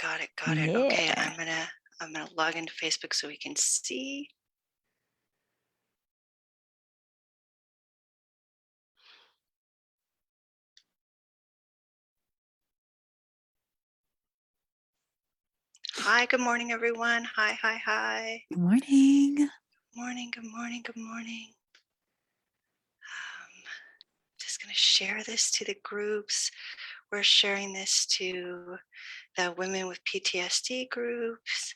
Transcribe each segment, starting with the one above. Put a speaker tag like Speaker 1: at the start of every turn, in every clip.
Speaker 1: Got it. Okay, I'm gonna log into Facebook so we can see. Hi, good morning, everyone. Hi.
Speaker 2: Good morning.
Speaker 1: Good morning. Just gonna share this to the groups. We're sharing this to the Women with PTSD groups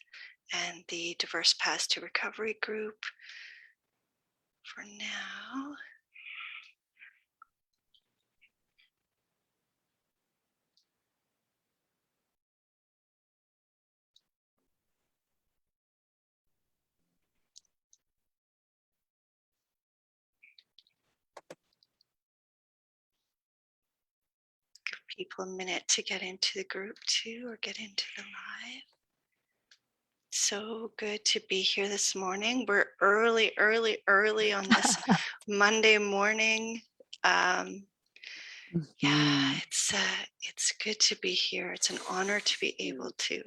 Speaker 1: and the Diverse Paths to Recovery group for now. Give people a minute to get into the group too, or get into the live. So good to be here this morning. We're early on this Monday morning. Yeah, it's good to be here. It's an honor to be able to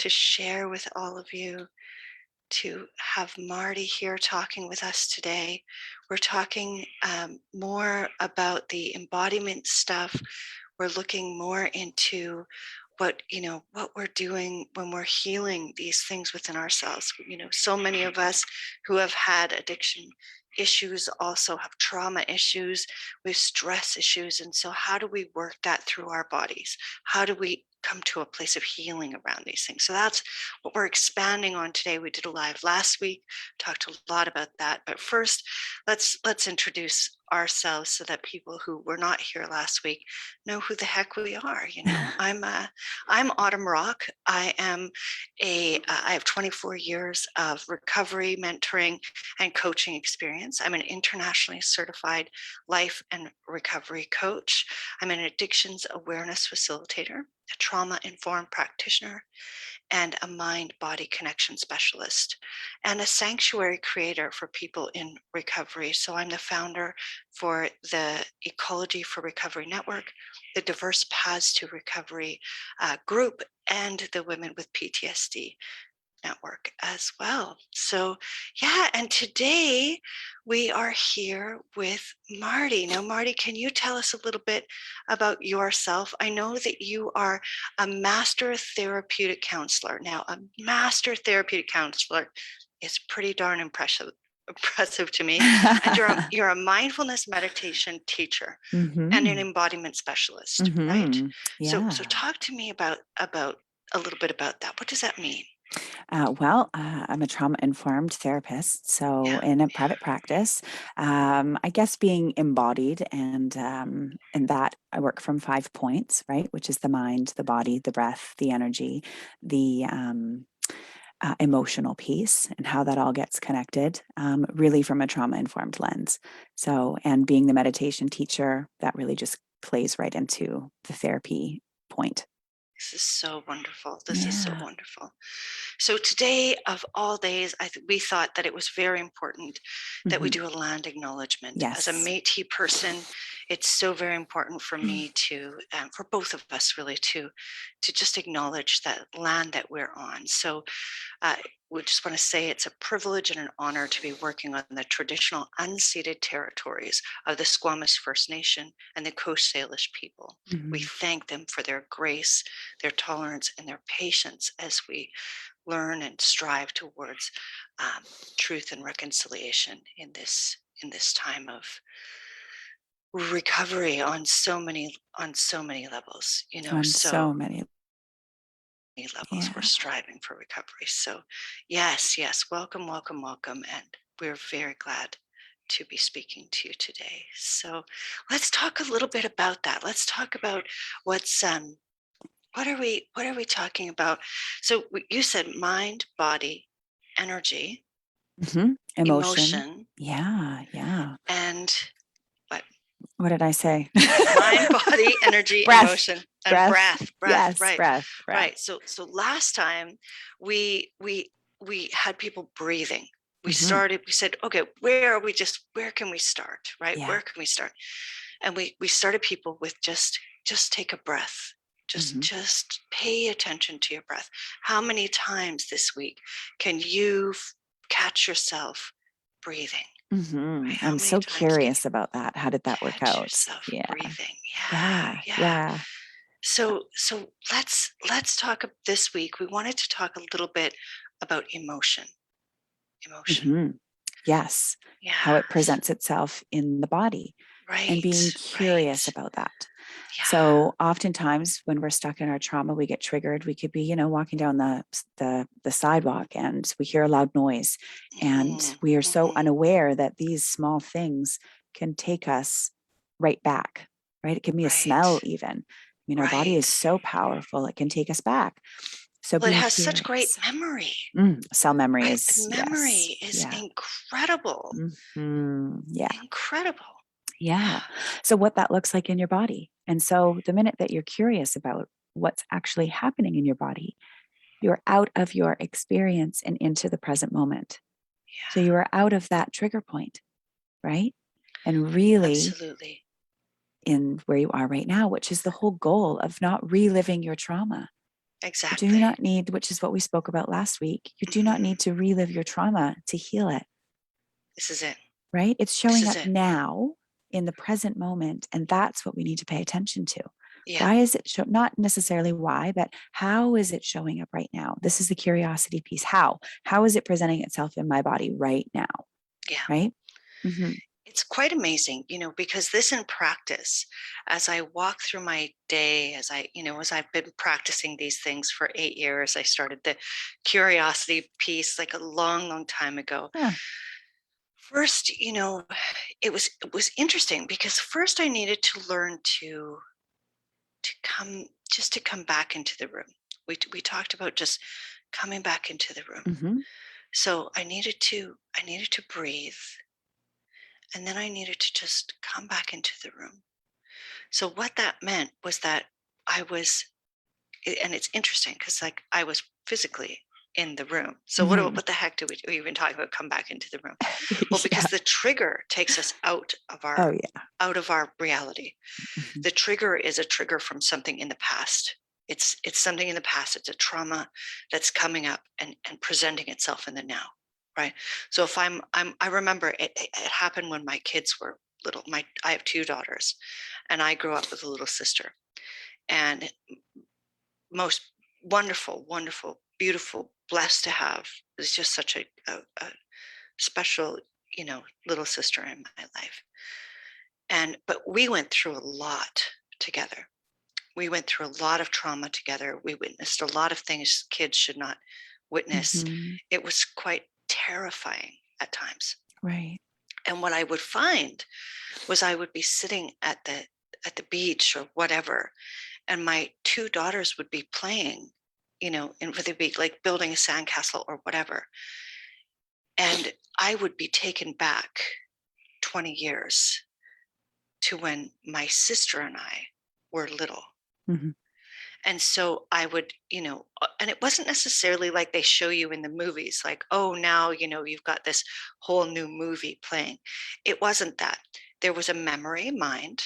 Speaker 1: share with all of you, to have Marty here talking with us today. We're talking more about the embodiment stuff. We're looking more into what we're doing when we're healing these things within ourselves. So many of us who have had addiction issues also have trauma issues, we have stress issues, and so how do we work that through our bodies? How do we come to a place of healing around these things? So that's what we're expanding on today. We did a live last week, talked a lot about that, but first let's introduce ourselves so that people who were not here last week know who the heck we are. I'm Autumn Rock. I have 24 years of recovery, mentoring, and coaching experience. I'm an internationally certified life and recovery coach. I'm an addictions awareness facilitator, a trauma-informed practitioner, and a mind-body connection specialist, and a sanctuary creator for people in recovery. So I'm the founder for the Ecology for Recovery Network, the Diverse Paths to Recovery group, and the Women with PTSD network as well. So yeah, and today we are here with Marty. Now, Marty, can you tell us a little bit about yourself? I know that you are a master therapeutic counselor. Now, a master therapeutic counselor is pretty darn impressive to me. And you're a mindfulness meditation teacher and an embodiment specialist, right?
Speaker 2: Yeah.
Speaker 1: So talk to me about a little bit about that. What does that mean?
Speaker 2: I'm a trauma-informed therapist, so in a private practice, I guess being embodied, and that I work from 5 points, right? Which is the mind, the body, the breath, the energy, the emotional piece, and how that all gets connected, really from a trauma-informed lens. So, and being the meditation teacher, that really just plays right into the therapy point.
Speaker 1: This is so wonderful. So today, of all days, we thought that it was very important that we do a land acknowledgement.
Speaker 2: Yes.
Speaker 1: As a Métis person, it's so very important for me to, for both of us really, to just acknowledge that land that we're on. So we just want to say it's a privilege and an honor to be working on the traditional unceded territories of the Squamish First Nation and the Coast Salish people. We thank them for their grace, their tolerance, and their patience as we learn and strive towards truth and reconciliation in this time of recovery on so many levels.
Speaker 2: So many
Speaker 1: levels we're striving for recovery. So yes, welcome, and we're very glad to be speaking to you today. So let's talk a little bit about that. Let's talk about what's what are we talking about? So you said mind, body, energy, emotion, and
Speaker 2: what did I say?
Speaker 1: Mind, body, energy, emotion, and breath.
Speaker 2: Yes,
Speaker 1: right.
Speaker 2: breath.
Speaker 1: Right. So last time we had people breathing. We started, we said, okay, where can we start? Right?
Speaker 2: Yeah.
Speaker 1: Where can we start? And we started people with just take a breath. Just pay attention to your breath. How many times this week can you catch yourself breathing? Right? How
Speaker 2: I'm
Speaker 1: many
Speaker 2: so
Speaker 1: times can
Speaker 2: curious
Speaker 1: you
Speaker 2: about that. How did that work
Speaker 1: catch
Speaker 2: out?
Speaker 1: yourself
Speaker 2: Yeah.
Speaker 1: breathing?
Speaker 2: Yeah.
Speaker 1: Yeah.
Speaker 2: Yeah.
Speaker 1: So let's talk this week. We wanted to talk a little bit about emotion.
Speaker 2: Yes. How
Speaker 1: Yeah.
Speaker 2: it presents itself in the body and being curious
Speaker 1: Right.
Speaker 2: about that.
Speaker 1: Yeah.
Speaker 2: So oftentimes when we're stuck in our trauma, we get triggered. We could be, walking down the sidewalk and we hear a loud noise, and we are so unaware that these small things can take us right back, right? It can be a smell even. Our body is so powerful, it can take us back. So
Speaker 1: Well, it
Speaker 2: being
Speaker 1: has such great
Speaker 2: curious.
Speaker 1: memory.
Speaker 2: Cell memory
Speaker 1: Right?
Speaker 2: is,
Speaker 1: The
Speaker 2: yes.
Speaker 1: memory is
Speaker 2: Yeah.
Speaker 1: incredible.
Speaker 2: Yeah.
Speaker 1: Incredible.
Speaker 2: Yeah. So what that looks like in your body. And so the minute that you're curious about what's actually happening in your body, you're out of your experience and into the present moment. So you are out of that trigger point, right? And really
Speaker 1: Absolutely.
Speaker 2: in where you are right now, which is the whole goal of not reliving your trauma.
Speaker 1: Exactly.
Speaker 2: You do not need, which is what we spoke about last week, you do not need to relive your trauma to heal it.
Speaker 1: This is it.
Speaker 2: Right? It's showing up now in the present moment. And that's what we need to pay attention to.
Speaker 1: Yeah.
Speaker 2: Why is it not necessarily why, but how is it showing up right now? This is the curiosity piece. How is it presenting itself in my body right now?
Speaker 1: Yeah.
Speaker 2: Right.
Speaker 1: It's quite amazing, because this in practice, as I walk through my day, as I've been practicing these things for 8 years, I started the curiosity piece like a long, long time ago.
Speaker 2: Yeah.
Speaker 1: First, it was interesting because first I needed to learn to come back into the room. We talked about just coming back into the room. So I needed to breathe, and then I needed to just come back into the room. So what that meant was that I was, and it's interesting because like I was physically in the room. So what the heck do we even talk about come back into the room? Well, because the trigger takes us out of our reality. The trigger is a trigger from something in the past. It's something in the past. It's a trauma that's coming up and presenting itself in the now, right? So if I remember it happened when my kids were little. I have 2 daughters, and I grew up with a little sister, and most wonderful, wonderful, beautiful, blessed to have. It's just such a special, little sister in my life. But we went through a lot together. We went through a lot of trauma together. We witnessed a lot of things kids should not witness. It was quite terrifying at times.
Speaker 2: Right.
Speaker 1: And what I would find was I would be sitting at the beach or whatever, and my 2 daughters would be playing, and they'd be like building a sandcastle or whatever. And I would be taken back 20 years to when my sister and I were little. And so I would, and it wasn't necessarily like they show you in the movies, like, oh, now, you've got this whole new movie playing. It wasn't that. There was a memory mind.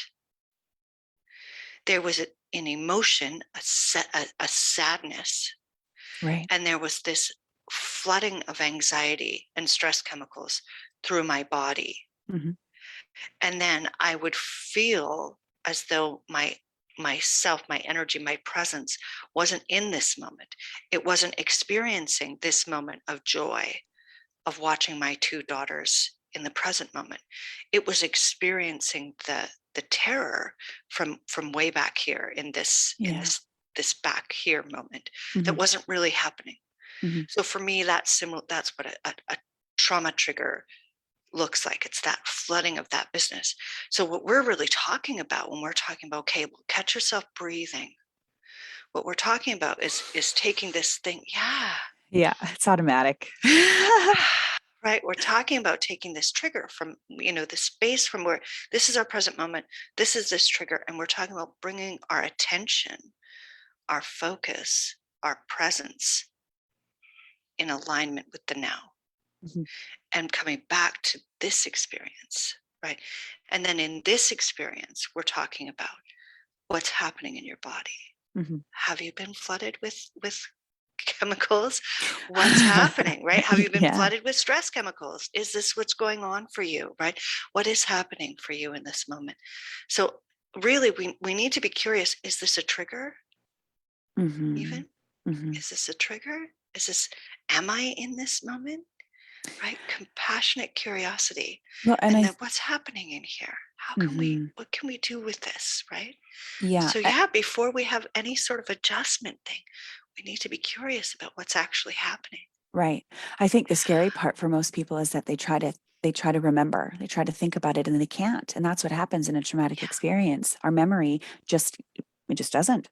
Speaker 1: There was an emotion, a sadness.
Speaker 2: Right.
Speaker 1: And there was this flooding of anxiety and stress chemicals through my body. And then I would feel as though myself, my energy, my presence wasn't in this moment. It wasn't experiencing this moment of joy of watching my 2 daughters in the present moment. It was experiencing the terror from way back here in this back here moment that wasn't really happening. So for me, that's similar. That's what a trauma trigger looks like. It's that flooding of that business. So what we're really talking about when we're talking about, okay, well, catch yourself breathing. What we're talking about is taking this thing.
Speaker 2: Yeah, it's automatic.
Speaker 1: Right. We're talking about taking this trigger from, the space from where this is our present moment. This is this trigger. And we're talking about bringing our attention, our focus, our presence in alignment with the now. And coming back to this experience, right? And then in this experience, we're talking about what's happening in your body.
Speaker 2: Mhm.
Speaker 1: Have you been flooded with chemicals? What's happening, right? Have you been
Speaker 2: Yeah.
Speaker 1: flooded with stress chemicals? Is this what's going on for you, right? What is happening for you in this moment? So really we need to be curious, is this a trigger
Speaker 2: Mhm.
Speaker 1: even?
Speaker 2: Mhm.
Speaker 1: Is this a trigger? Is this, am I in this moment? Right? Compassionate curiosity.
Speaker 2: Well, and
Speaker 1: And
Speaker 2: I
Speaker 1: then what's happening in here?
Speaker 2: Mhm.
Speaker 1: What can we do with this? Right?
Speaker 2: Yeah,
Speaker 1: So yeah, before we have any sort of adjustment thing, we need to be curious about what's actually happening.
Speaker 2: right. I think the scary part for most people is that they try to remember, they try to think about it, and they can't, and that's what happens in a traumatic
Speaker 1: Yeah,
Speaker 2: experience. Our memory just it just doesn't.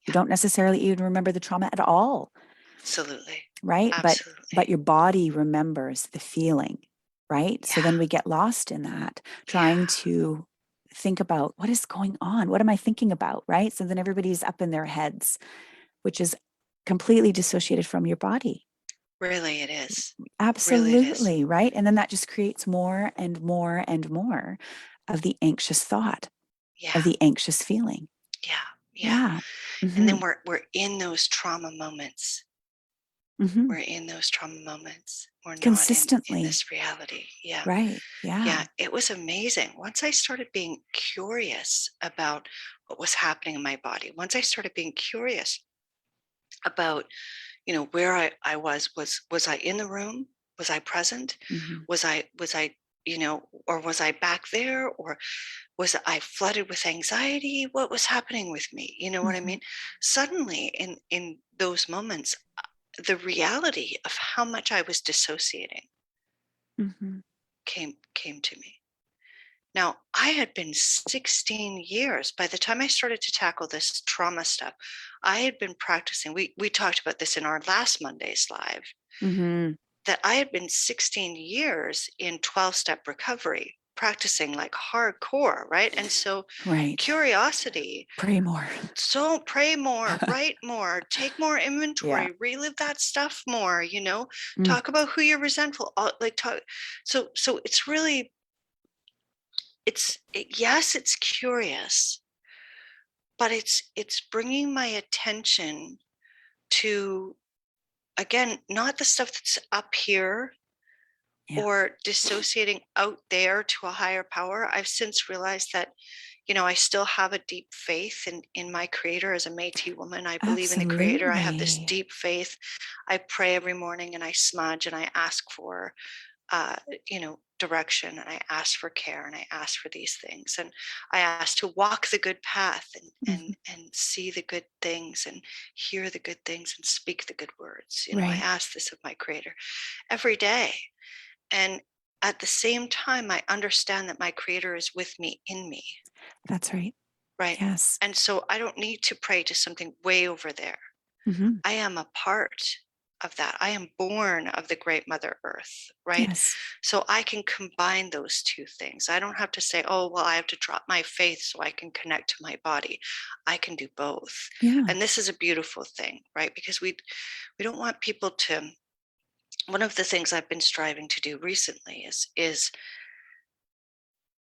Speaker 2: We
Speaker 1: yeah,
Speaker 2: don't necessarily even remember the trauma at all,
Speaker 1: absolutely.
Speaker 2: right? But
Speaker 1: Absolutely.
Speaker 2: your body remembers the feeling, right? So
Speaker 1: Yeah,
Speaker 2: then we get lost in that, trying
Speaker 1: yeah,
Speaker 2: to think about what is going on? What am I thinking about, right? So then everybody's up in their heads, which is completely dissociated from your body.
Speaker 1: really it is. Really it is.
Speaker 2: Absolutely, right? And then that just creates more and more and more of the anxious thought, of
Speaker 1: Yeah,
Speaker 2: the anxious feeling.
Speaker 1: yeah, yeah.
Speaker 2: Yeah.
Speaker 1: And then
Speaker 2: Mhm.
Speaker 1: we're in those trauma moments.
Speaker 2: Mhm.
Speaker 1: We're in those trauma moments. We're not in
Speaker 2: Consistently,
Speaker 1: this reality. Yeah.
Speaker 2: right. Yeah.
Speaker 1: Yeah, it was amazing. Once I started being curious about what was happening in my body, once I started being curious about, where I was I in the room? Was I present?
Speaker 2: Mhm.
Speaker 1: Was I, or was I back there? Or was I flooded with anxiety? What was happening with me? You know what I
Speaker 2: Mhm.
Speaker 1: mean? Suddenly in those moments, the reality of how much I was dissociating
Speaker 2: Mhm.
Speaker 1: came to me. Now, I had been 16 years by the time I started to tackle this trauma stuff. I had been practicing. We talked about this in our last Monday's live,
Speaker 2: Mhm.
Speaker 1: that I had been 16 years in 12-step recovery, practicing like hardcore, right? And so
Speaker 2: Right.
Speaker 1: curiosity,
Speaker 2: Pray more.
Speaker 1: so pray more, write more, take more
Speaker 2: Yeah.
Speaker 1: inventory, relive that stuff more,
Speaker 2: Mm.
Speaker 1: talk about who you're resentful, like talk. So it's really, yes, it's curious, but it's bringing my attention to, again, not the stuff that's up here
Speaker 2: Yeah.
Speaker 1: or dissociating out there to a higher power. I've since realized that, I still have a deep faith in my creator. As a Métis woman, I believe in the creator. I have this
Speaker 2: Absolutely.
Speaker 1: deep faith. I pray every morning and I smudge and I ask for, uh, direction, and I ask for care, and I ask for these things, and I ask to walk the good path, and
Speaker 2: Mhm.
Speaker 1: see the good things, and hear the good things, and speak the good words. I
Speaker 2: Right.
Speaker 1: ask this of my creator every day. And at the same time, I understand that my creator is with me, in me,
Speaker 2: That's right.
Speaker 1: right?
Speaker 2: Yes.
Speaker 1: And so I don't need to pray to something way over there.
Speaker 2: Mhm.
Speaker 1: I am a part of that. I am born of the great Mother Earth, right?
Speaker 2: Yes.
Speaker 1: So I can combine those two things. I don't have to say, oh, well, I have to drop my faith so I can connect to my body. I can do both.
Speaker 2: Yeah.
Speaker 1: And this is a beautiful thing, right? Because we don't want people to, one of the things I've been striving to do recently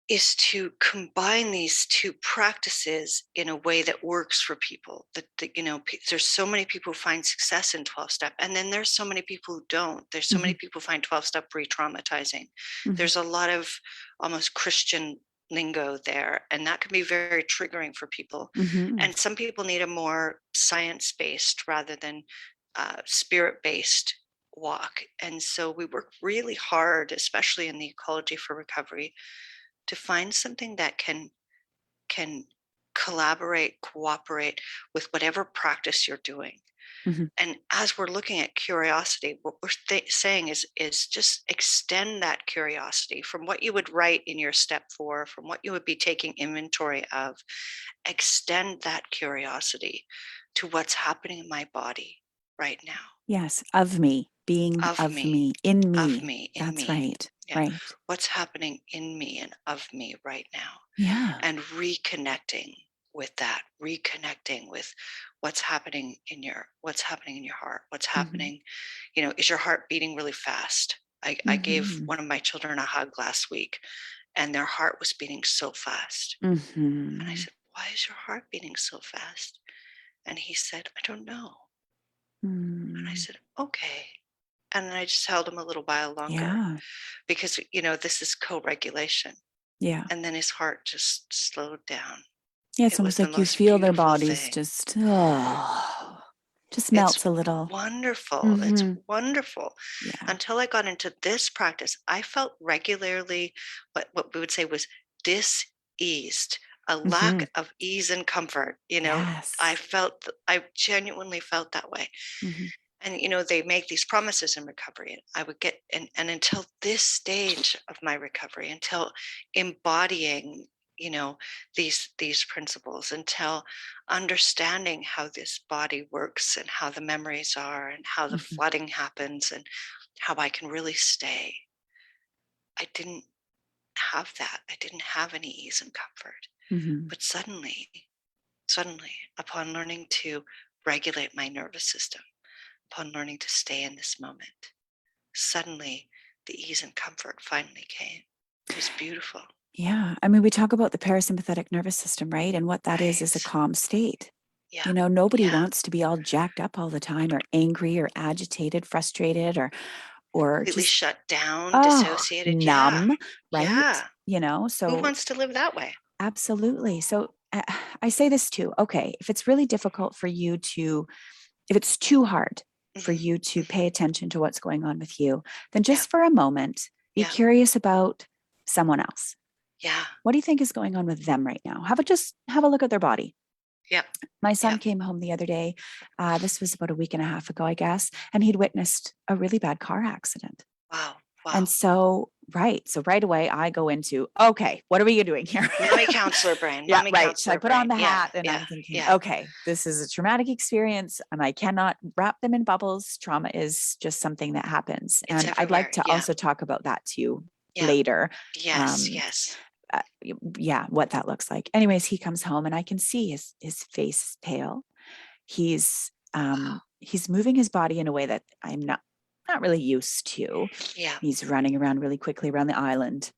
Speaker 1: is to combine these two practices in a way that works for people. There's so many people who find success in 12 step, and then there's so many people who don't. There's so many
Speaker 2: Mhm.
Speaker 1: people who find 12 step re-traumatizing.
Speaker 2: Mhm.
Speaker 1: There's a lot of almost Christian lingo there, and that can be very triggering for people.
Speaker 2: Mhm.
Speaker 1: And some people need a more science-based rather than spirit-based walk. And so we work really hard, especially in the ecology for recovery, to find something that can collaborate, cooperate with whatever practice you're doing.
Speaker 2: Mhm.
Speaker 1: And as we're looking at curiosity, what we're saying is just extend that curiosity from what you would write in your step 4, from what you would be taking inventory of. Extend that curiosity to what's happening in my body right now,
Speaker 2: Yes. Of me, being
Speaker 1: of
Speaker 2: of
Speaker 1: me,
Speaker 2: me, in
Speaker 1: of
Speaker 2: me.
Speaker 1: me, in
Speaker 2: That's
Speaker 1: me.
Speaker 2: right.
Speaker 1: Yeah,
Speaker 2: Right.
Speaker 1: what's happening in me and of me right now,
Speaker 2: Yeah.
Speaker 1: and reconnecting with that, reconnecting with what's happening in your heart, what's
Speaker 2: Mhm.
Speaker 1: happening. Is your heart beating really fast? I gave
Speaker 2: Mhm.
Speaker 1: one of my children a hug last week, and their heart was beating so fast. And I
Speaker 2: Mhm.
Speaker 1: said, why is your heart beating so fast? And he said, I don't know. And I
Speaker 2: Mm.
Speaker 1: said, okay. And then I just held him a little while longer
Speaker 2: Yeah.
Speaker 1: because, this is co-regulation.
Speaker 2: Yeah.
Speaker 1: And then his heart just slowed down.
Speaker 2: Yeah. It's
Speaker 1: It was
Speaker 2: almost
Speaker 1: the
Speaker 2: like you
Speaker 1: most
Speaker 2: feel their
Speaker 1: beautiful
Speaker 2: bodies
Speaker 1: thing.
Speaker 2: just, just
Speaker 1: It's
Speaker 2: melts a little.
Speaker 1: wonderful. It's
Speaker 2: Mm-hmm.
Speaker 1: wonderful.
Speaker 2: Yeah.
Speaker 1: Until I got into this practice, I felt regularly what we would say was dis-eased, a
Speaker 2: Mm-hmm.
Speaker 1: lack of ease and comfort.
Speaker 2: Yes.
Speaker 1: I genuinely felt that way.
Speaker 2: Mm-hmm.
Speaker 1: And they make these promises in recovery, and I would get and until this stage of my recovery, until embodying these principles, until understanding how this body works and how the memories are and how the
Speaker 2: Mm-hmm.
Speaker 1: flooding happens and how I can really stay, I didn't have that. I didn't have any ease and comfort.
Speaker 2: Mm-hmm.
Speaker 1: But suddenly, upon learning to regulate my nervous system, upon learning to stay in this moment, suddenly the ease and comfort finally came. It was beautiful.
Speaker 2: Yeah. I mean, we talk about the parasympathetic nervous system, right? And what that is a
Speaker 1: Right.
Speaker 2: calm state.
Speaker 1: Yeah.
Speaker 2: Nobody
Speaker 1: Yeah.
Speaker 2: wants to be all jacked up all the time or angry or agitated, frustrated, or
Speaker 1: Completely
Speaker 2: just,
Speaker 1: shut down, dissociated. Yeah.
Speaker 2: numb, right?
Speaker 1: Yeah. Who
Speaker 2: So
Speaker 1: wants to live that way?
Speaker 2: absolutely. So I say this too. Okay, if it's really difficult for you to, if it's too hard for
Speaker 1: Hmm.
Speaker 2: you to pay
Speaker 1: Hmm.
Speaker 2: attention to what's going on with you, then
Speaker 1: Yeah.
Speaker 2: just for a moment, be
Speaker 1: Yeah.
Speaker 2: curious about someone else.
Speaker 1: Yeah.
Speaker 2: What do you think is going on with them right now? Just have a look at their body.
Speaker 1: Yeah.
Speaker 2: My son
Speaker 1: Yeah.
Speaker 2: came home the other day. This was about a week and a half ago, I guess, and he'd witnessed a really bad car accident.
Speaker 1: Wow.
Speaker 2: And
Speaker 1: Wow.
Speaker 2: so, right away, I go into, okay, what are we doing here?
Speaker 1: Mommy counselor brain.
Speaker 2: Yeah,
Speaker 1: Mommy
Speaker 2: right. So I
Speaker 1: counselor
Speaker 2: put on
Speaker 1: brain.
Speaker 2: the
Speaker 1: Yeah.
Speaker 2: hat and
Speaker 1: Yeah.
Speaker 2: I'm thinking,
Speaker 1: Yeah.
Speaker 2: okay, this is a traumatic experience and I cannot wrap them in bubbles. Trauma is just something that happens.
Speaker 1: It's
Speaker 2: And I'd like
Speaker 1: everywhere.
Speaker 2: to
Speaker 1: Yeah.
Speaker 2: also talk about that too
Speaker 1: Yeah.
Speaker 2: later.
Speaker 1: Yes. Yes.
Speaker 2: Uh, yeah, what that looks like. Anyways, he comes home and I can see his face is pale.
Speaker 1: Wow.
Speaker 2: He's moving his body in a way that I'm not really used to.
Speaker 1: Yeah.
Speaker 2: He's running around really quickly around the island.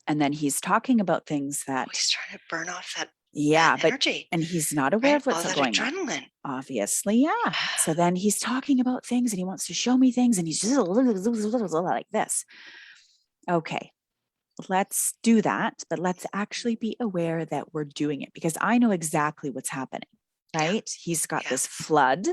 Speaker 2: And then he's talking about things
Speaker 1: Oh,
Speaker 2: that,
Speaker 1: he's trying to burn off that
Speaker 2: but
Speaker 1: energy,
Speaker 2: and he's not aware
Speaker 1: right?
Speaker 2: of
Speaker 1: All
Speaker 2: what's
Speaker 1: that
Speaker 2: going on.
Speaker 1: adrenaline.
Speaker 2: Obviously, yeah. So then he's talking about things and he wants to show me things and he's just like this. Okay, let's do that, but let's actually be aware that we're doing it because I know exactly what's happening,
Speaker 1: Yeah.
Speaker 2: right? He's got
Speaker 1: Yeah.
Speaker 2: this flood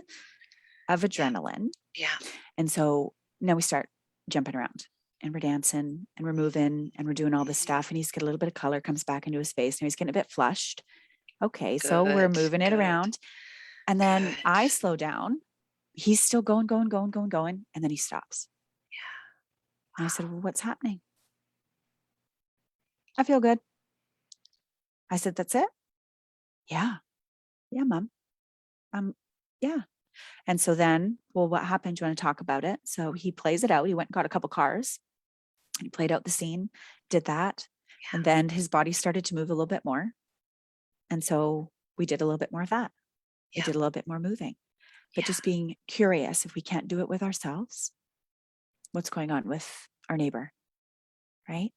Speaker 2: of
Speaker 1: Yeah.
Speaker 2: adrenaline.
Speaker 1: Yeah.
Speaker 2: And so now we start jumping around and we're dancing and we're moving and we're doing all this stuff. And he's got a little bit of color comes back into his face. Now he's getting a bit flushed. Okay, so we're
Speaker 1: Good.
Speaker 2: moving it
Speaker 1: Good.
Speaker 2: around. And then
Speaker 1: Good.
Speaker 2: I slow down. He's still going. And then he stops.
Speaker 1: Yeah.
Speaker 2: And I said, well, what's happening? I feel good. I said, that's it? Yeah. Yeah, Mom. Yeah. And so then, well, what happened? Do you want to talk about it? So he plays it out. He went and got a couple cars and he played out the scene, did that.
Speaker 1: Yeah.
Speaker 2: And then his body started to move a little bit more. And so we did a little bit more of that. We
Speaker 1: Yeah.
Speaker 2: did a little bit more moving, but
Speaker 1: Yeah.
Speaker 2: just being curious if we can't do it with ourselves, what's going on with our neighbor, right?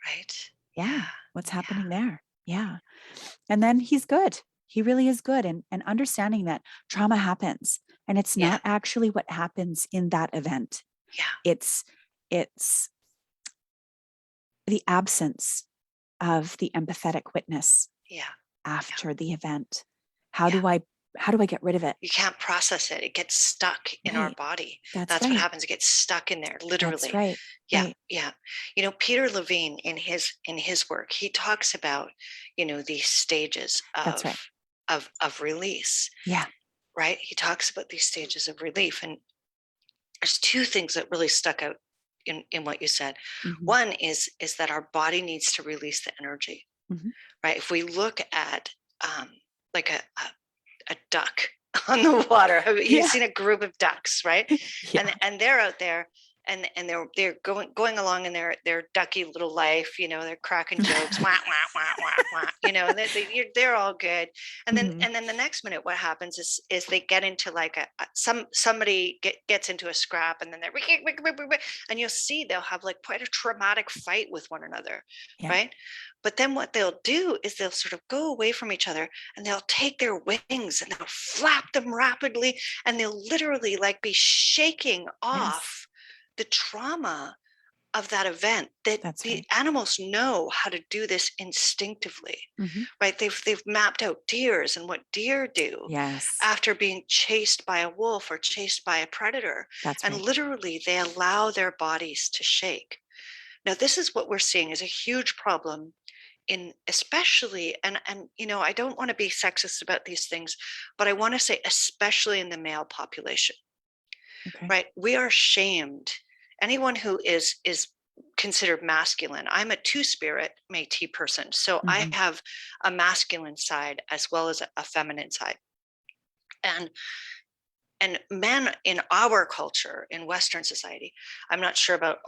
Speaker 1: Right.
Speaker 2: Yeah.
Speaker 1: Yeah.
Speaker 2: What's happening there? Yeah. And then he's good. He really is good. And understanding that trauma happens and it's
Speaker 1: Yeah.
Speaker 2: not actually what happens in that event.
Speaker 1: Yeah.
Speaker 2: It's the absence of the empathetic witness
Speaker 1: Yeah.
Speaker 2: after the event. How
Speaker 1: Yeah.
Speaker 2: do I get rid of it?
Speaker 1: You can't process it. It gets stuck in our
Speaker 2: Right.
Speaker 1: body.
Speaker 2: That's
Speaker 1: That's what
Speaker 2: right.
Speaker 1: happens. It gets stuck in there,
Speaker 2: That's
Speaker 1: literally.
Speaker 2: right.
Speaker 1: Yeah.
Speaker 2: Right.
Speaker 1: Yeah. Peter Levine in his work, he talks about, these stages
Speaker 2: That's right.
Speaker 1: of release.
Speaker 2: Yeah.
Speaker 1: Right. He talks about these stages of relief. And there's two things that really stuck out in what you said.
Speaker 2: Mhm.
Speaker 1: One is that our body needs to release the energy.
Speaker 2: Mhm.
Speaker 1: Right. If we look at like a duck on the water, you've
Speaker 2: Yeah.
Speaker 1: seen a group of ducks, right?
Speaker 2: Yeah.
Speaker 1: And they're out there and they're going along in their ducky little life, they're cracking jokes, wah, wah, wah, wah, wah, they're all good. And then
Speaker 2: Mhm.
Speaker 1: the next minute, what happens is they get into like somebody gets into a scrap, and then they're and you'll see they'll have like quite a traumatic fight with one another,
Speaker 2: Yeah.
Speaker 1: right? But then what they'll do is they'll sort of go away from each other, and they'll take their wings and they'll flap them rapidly, and they'll literally like be shaking
Speaker 2: Yes.
Speaker 1: off the trauma of that event. That
Speaker 2: That's
Speaker 1: the
Speaker 2: right.
Speaker 1: animals know how to do this instinctively,
Speaker 2: Mhm.
Speaker 1: right? They've mapped out deers and what deer do
Speaker 2: Yes.
Speaker 1: after being chased by a wolf or chased by a predator,
Speaker 2: That's
Speaker 1: and
Speaker 2: right.
Speaker 1: literally they allow their bodies to shake. Now this is what we're seeing is a huge problem in, especially, and I don't want to be sexist about these things, but I want to say especially in the male population,
Speaker 2: Okay.
Speaker 1: right? We are shamed. Anyone who is considered masculine. I'm a two-spirit Métis person, so I
Speaker 2: Mhm.
Speaker 1: have a masculine side as well as a feminine side. And men in our culture, in Western society, I'm not sure about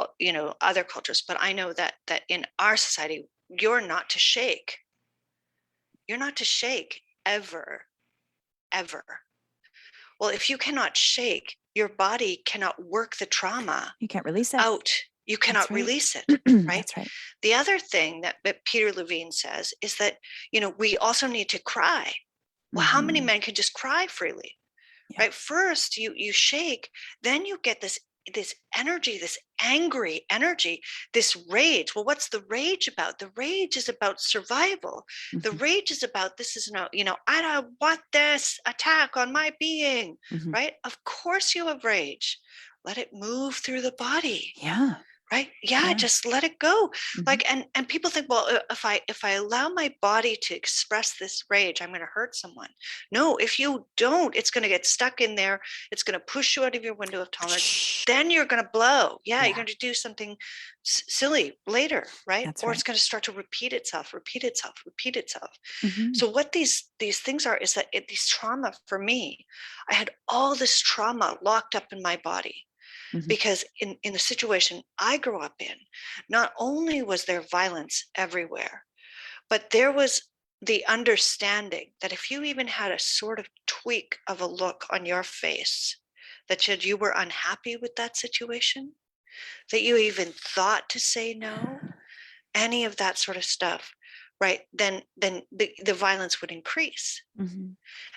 Speaker 1: other cultures, but I know that in our society, you're not to shake. You're not to shake ever, ever. Well, if you cannot shake, your body cannot work the trauma
Speaker 2: You can't release it.
Speaker 1: out. You
Speaker 2: That's
Speaker 1: cannot
Speaker 2: right.
Speaker 1: release it, right?
Speaker 2: That's right.
Speaker 1: The other thing that Peter Levine says is that, we also need to cry. Well, how many
Speaker 2: Mhm.
Speaker 1: men can just cry freely,
Speaker 2: Yeah.
Speaker 1: right? First, you shake, then you get this energy, this angry energy, this rage. Well, what's the rage about? The rage is about survival. The
Speaker 2: Mhm.
Speaker 1: rage is about, this is no, I don't want this attack on my being,
Speaker 2: Mhm.
Speaker 1: right? Of course you have rage. Let it move through the body,
Speaker 2: Yeah.
Speaker 1: right? Yeah,
Speaker 2: Yeah.
Speaker 1: just let it go.
Speaker 2: Mhm.
Speaker 1: Like, and people think, well, if I allow my body to express this rage, I'm going to hurt someone. No, if you don't, it's going to get stuck in there. It's going to push you out of your window of tolerance. Then you're going to blow. Yeah, you're
Speaker 2: Yeah.
Speaker 1: going to do something silly later, right?
Speaker 2: That's
Speaker 1: Or it's
Speaker 2: right.
Speaker 1: going to start to repeat itself, repeat itself, repeat itself.
Speaker 2: Mhm.
Speaker 1: So what these things are is that these trauma, for me, I had all this trauma locked up in my body,
Speaker 2: Mhm.
Speaker 1: because in the situation I grew up in, not only was there violence everywhere, but there was the understanding that if you even had a sort of tweak of a look on your face that said you were unhappy with that situation, that you even thought to say no, any of that sort of stuff, right? Then the violence would increase.
Speaker 2: Mhm.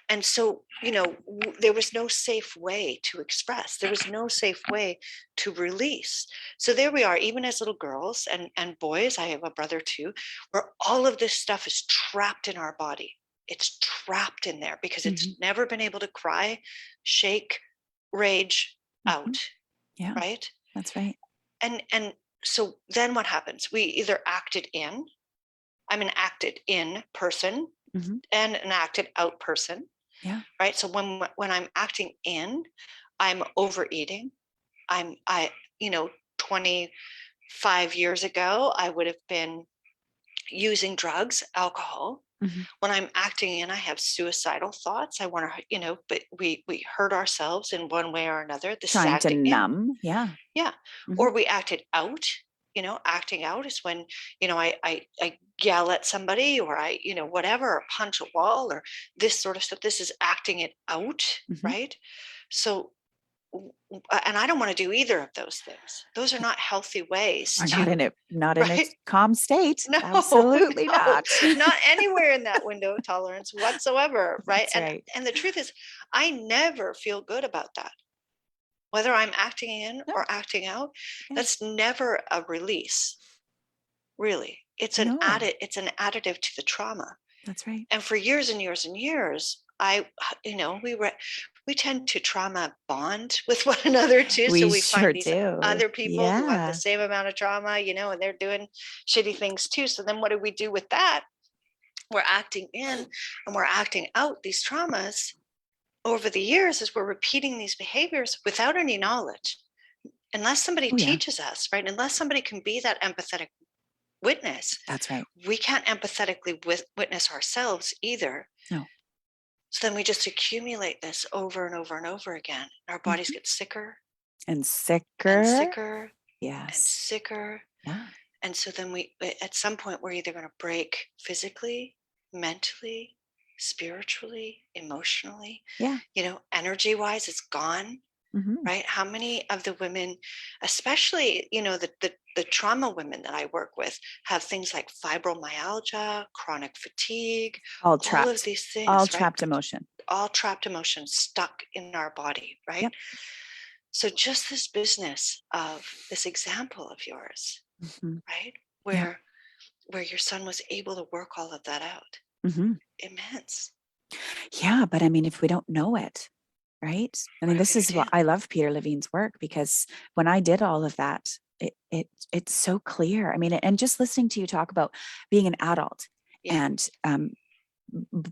Speaker 1: And so, there was no safe way to express, there was no safe way to release. So there we are, even as little girls and boys, I have a brother too, where all of this stuff is trapped in our body. It's trapped in there because it's
Speaker 2: Mhm.
Speaker 1: never been able to cry, shake, rage
Speaker 2: Mhm.
Speaker 1: out,
Speaker 2: Yeah.
Speaker 1: right?
Speaker 2: That's right.
Speaker 1: And so then what happens? We either acted in, I'm an acted in person
Speaker 2: Mhm.
Speaker 1: and an acted out person,
Speaker 2: Yeah.
Speaker 1: right? So when I'm acting in, I'm overeating. I 25 years ago, I would have been using drugs, alcohol.
Speaker 2: Mhm.
Speaker 1: When I'm acting in, I have suicidal thoughts. I want to, but we hurt ourselves in one way or another. This is
Speaker 2: Trying to
Speaker 1: acting in.
Speaker 2: numb. Yeah.
Speaker 1: Yeah.
Speaker 2: Mhm.
Speaker 1: Or we acted out. Acting out is when, I yell at somebody, or I, whatever, or punch a wall, or this sort of stuff. This is acting it out,
Speaker 2: Mhm.
Speaker 1: right? So, and I don't want to do either of those things. Those are not healthy ways
Speaker 2: We're not
Speaker 1: to,
Speaker 2: in it, not in
Speaker 1: right?
Speaker 2: its calm state.
Speaker 1: No,
Speaker 2: Absolutely
Speaker 1: no,
Speaker 2: not.
Speaker 1: not anywhere in that window of tolerance whatsoever, right?
Speaker 2: That's
Speaker 1: And
Speaker 2: right.
Speaker 1: and the truth is, I never feel good about that. Whether I'm acting in
Speaker 2: No.
Speaker 1: or acting out,
Speaker 2: Yeah.
Speaker 1: that's never a release, really.
Speaker 2: No.
Speaker 1: It's an additive to the trauma.
Speaker 2: That's right.
Speaker 1: And for years and years and years, we tend to trauma bond with one another too. So
Speaker 2: We
Speaker 1: we find
Speaker 2: sure
Speaker 1: these
Speaker 2: do.
Speaker 1: other people who have the
Speaker 2: Yeah.
Speaker 1: same amount of trauma, and they're doing shitty things too. So then what do we do with that? We're acting in and we're acting out these traumas over the years as we're repeating these behaviors without any knowledge. Unless somebody
Speaker 2: Oh, yeah.
Speaker 1: teaches us, right? Unless somebody can be that empathetic witness,
Speaker 2: That's right.
Speaker 1: we can't empathetically witness ourselves either.
Speaker 2: No.
Speaker 1: So then we just accumulate this over and over and over again. Our bodies
Speaker 2: Mhm.
Speaker 1: get sicker
Speaker 2: And
Speaker 1: and
Speaker 2: sicker.
Speaker 1: sicker and
Speaker 2: Yes.
Speaker 1: sicker.
Speaker 2: Yeah.
Speaker 1: And so then at some point, we're either going to break physically, mentally, spiritually, emotionally,
Speaker 2: Yeah.
Speaker 1: energy wise, it's gone.
Speaker 2: Mm-hmm.
Speaker 1: Right? How many of the women, especially, the trauma women that I work with, have things like fibromyalgia, chronic fatigue,
Speaker 2: All
Speaker 1: all of
Speaker 2: trapped,
Speaker 1: these
Speaker 2: all
Speaker 1: things, right?
Speaker 2: trapped emotion.
Speaker 1: All trapped emotions stuck in our body, right?
Speaker 2: Yep.
Speaker 1: So just this business of this example of yours,
Speaker 2: Mm-hmm.
Speaker 1: right?
Speaker 2: Yep.
Speaker 1: Where your son was able to work all of that out.
Speaker 2: Mm-hmm.
Speaker 1: Immense.
Speaker 2: Yeah, but I mean, if we don't know it, right? I
Speaker 1: What
Speaker 2: mean,
Speaker 1: are we
Speaker 2: this
Speaker 1: going
Speaker 2: is
Speaker 1: to do?
Speaker 2: what I love Peter Levine's work, because when I did all of that, it's so clear. I mean, and just listening to you talk about being an adult
Speaker 1: Yeah.
Speaker 2: and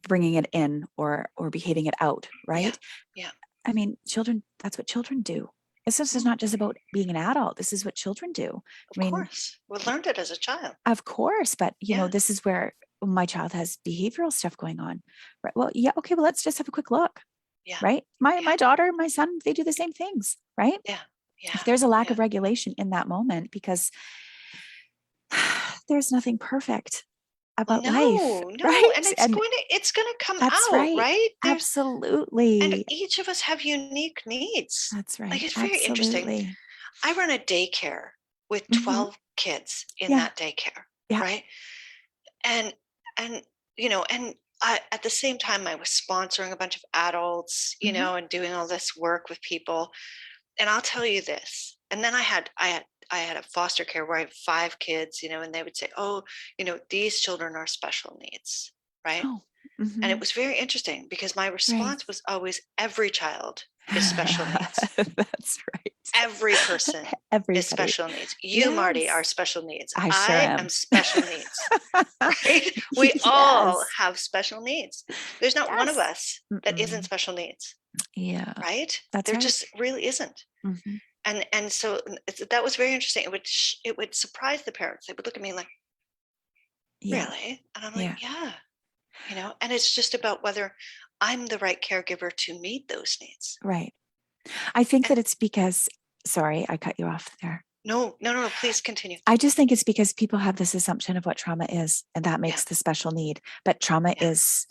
Speaker 2: bringing it in or behaving it out,
Speaker 1: Yeah.
Speaker 2: right?
Speaker 1: Yeah.
Speaker 2: I mean, children, that's what children do. This is not just about being an adult. This is what children do.
Speaker 1: Of
Speaker 2: I mean,
Speaker 1: course. We learned it as a child.
Speaker 2: of course, but
Speaker 1: Yeah.
Speaker 2: this is where my child has behavioral stuff going on. Right? Well, yeah, okay, well, let's just have a quick look.
Speaker 1: Yeah.
Speaker 2: Right? My
Speaker 1: Yeah.
Speaker 2: daughter, my son, they do the same things, right?
Speaker 1: Yeah. Yeah.
Speaker 2: If there's a lack
Speaker 1: Yeah.
Speaker 2: of regulation in that moment, because there's nothing perfect about life,
Speaker 1: No, no,
Speaker 2: right?
Speaker 1: and
Speaker 2: And
Speaker 1: it's going to come
Speaker 2: that's
Speaker 1: out,
Speaker 2: right.
Speaker 1: right? And
Speaker 2: Absolutely.
Speaker 1: each of us have unique needs.
Speaker 2: That's
Speaker 1: Like
Speaker 2: right.
Speaker 1: it's very interesting.
Speaker 2: Absolutely.
Speaker 1: I run a daycare with
Speaker 2: Mm-hmm.
Speaker 1: 12 kids in
Speaker 2: Yeah.
Speaker 1: that daycare,
Speaker 2: Yeah.
Speaker 1: right? And and and I, at the same time I was sponsoring a bunch of adults,
Speaker 2: Mm-hmm.
Speaker 1: and doing all this work with people. And I'll tell you this. And then I had a foster care where I had 5 kids, and they would say, "Oh, these children are special needs," right?
Speaker 2: Oh.
Speaker 1: And
Speaker 2: Mm-hmm.
Speaker 1: it was very interesting because my
Speaker 2: Right.
Speaker 1: response was always, "Every child is special needs.
Speaker 2: That's right.
Speaker 1: Every person is
Speaker 2: Everybody.
Speaker 1: special needs. You, Marty, are
Speaker 2: Yes.
Speaker 1: special needs.
Speaker 2: I sure
Speaker 1: I am
Speaker 2: am.
Speaker 1: special needs." Right? We all
Speaker 2: Yes.
Speaker 1: have special needs. There's not one of
Speaker 2: Yes.
Speaker 1: us that isn't
Speaker 2: Mm-mm.
Speaker 1: special needs,
Speaker 2: Yeah,
Speaker 1: right?
Speaker 2: that's
Speaker 1: There
Speaker 2: right.
Speaker 1: just really isn't.
Speaker 2: Mm-hmm.
Speaker 1: And so that was very interesting. It would surprise the parents. They would look at me like,
Speaker 2: Yeah.
Speaker 1: "Really?" And I'm like,
Speaker 2: Yeah.
Speaker 1: "Yeah." And it's just about whether I'm the right caregiver to meet those needs.
Speaker 2: Right. I think
Speaker 1: And
Speaker 2: that it's because, sorry, I cut you off there.
Speaker 1: no, no, no, no, please continue.
Speaker 2: I just think it's because people have this assumption of what trauma is, and that
Speaker 1: Yeah,
Speaker 2: makes the special need. But trauma
Speaker 1: yeah,
Speaker 2: is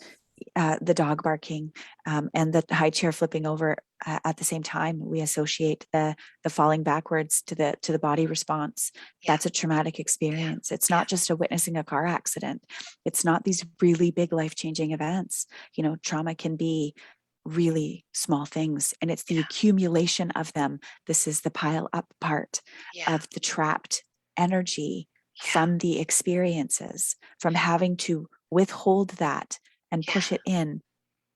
Speaker 2: the dog barking and the high chair flipping over at the same time. We associate the falling backwards to the body response.
Speaker 1: yeah,
Speaker 2: That's a traumatic
Speaker 1: yeah,
Speaker 2: experience. It's
Speaker 1: yeah,
Speaker 2: not just a witnessing a car accident. It's not these really big life-changing events. Trauma can be really small things, and it's the
Speaker 1: yeah,
Speaker 2: accumulation of them. This is the pile up part
Speaker 1: yeah,
Speaker 2: of the trapped energy
Speaker 1: yeah,
Speaker 2: from the experiences, from having to withhold that and
Speaker 1: yeah,
Speaker 2: push it in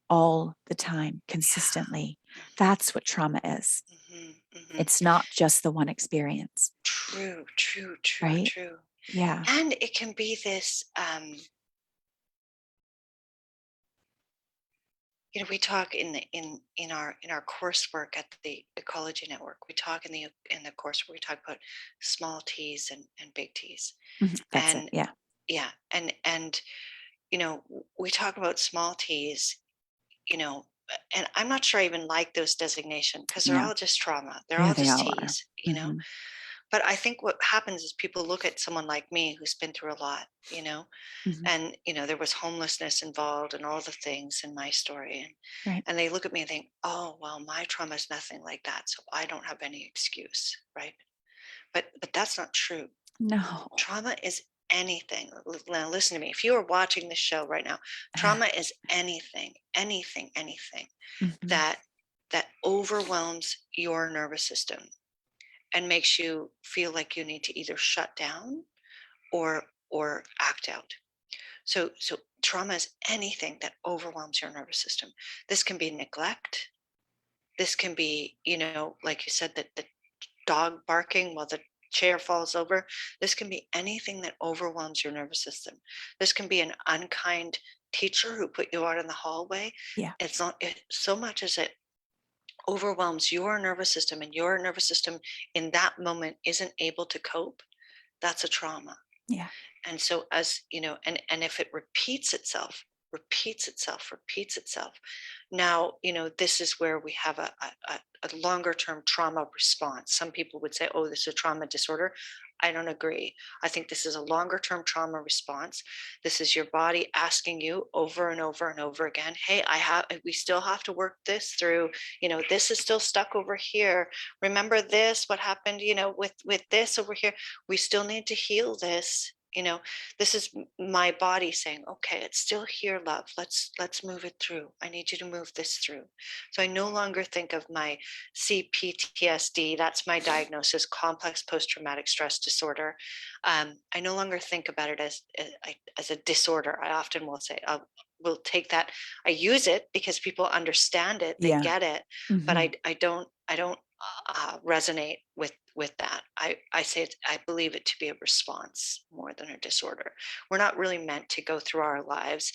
Speaker 2: all the time,
Speaker 1: yeah.
Speaker 2: consistently.
Speaker 1: Mhm,
Speaker 2: That's what trauma is.
Speaker 1: mhm, mhm.
Speaker 2: It's not just the one experience,
Speaker 1: True, true, true,
Speaker 2: right?
Speaker 1: true.
Speaker 2: Yeah.
Speaker 1: And it can be this, we talk in our coursework at the Ecology Network. We talk in the course where we talk about small T's and big T's.
Speaker 2: Mhm. That's it.
Speaker 1: And
Speaker 2: Yeah.
Speaker 1: yeah, and we talk about small T's, you know, and I'm not sure I even like those designations because they're
Speaker 2: Yeah.
Speaker 1: all just trauma. They're
Speaker 2: Yeah,
Speaker 1: all
Speaker 2: they
Speaker 1: just
Speaker 2: all are.
Speaker 1: T's.
Speaker 2: Hmm.
Speaker 1: But I think what happens is people look at someone like me who's been through a lot,
Speaker 2: Hmm.
Speaker 1: and there was homelessness involved and all the things in my story, and
Speaker 2: Right.
Speaker 1: and they look at me and think, "Oh, well, my trauma is nothing like that, so I don't have any excuse," right? But that's not true.
Speaker 2: No.
Speaker 1: Trauma is anything. Now listen to me. If you are watching this show right now, trauma is anything, anything, anything
Speaker 2: Hmm.
Speaker 1: that overwhelms your nervous system and makes you feel like you need to either shut down or act out. So trauma is anything that overwhelms your nervous system. This can be neglect. This can be, like you said, that the dog barking while the chair falls over. This can be anything that overwhelms your nervous system. This can be an unkind teacher who put you out in the hallway.
Speaker 2: Yeah.
Speaker 1: It's not so much as it overwhelms your nervous system, and your nervous system in that moment isn't able to cope. That's a trauma.
Speaker 2: Yeah.
Speaker 1: And so, as and if it repeats itself, now this is where we have a longer term trauma response. Some people would say, "Oh, this is a trauma disorder." I don't agree. I think this is a longer term trauma response. This is your body asking you over and over and over again, hey, we still have to work this through, this is still stuck over here. Remember this, what happened, with this over here. We still need to heal this. This is my body saying, okay, it's still here, love. Let's move it through. I need you to move this through. So I no longer think of my CPTSD, that's my diagnosis, complex post-traumatic stress disorder. I no longer think about it as a disorder. I often will say, we'll take that. I use it because people understand it, they get it, but I don't resonate with that. I say I believe it to be a response more than a disorder. We're not really meant to go through our lives,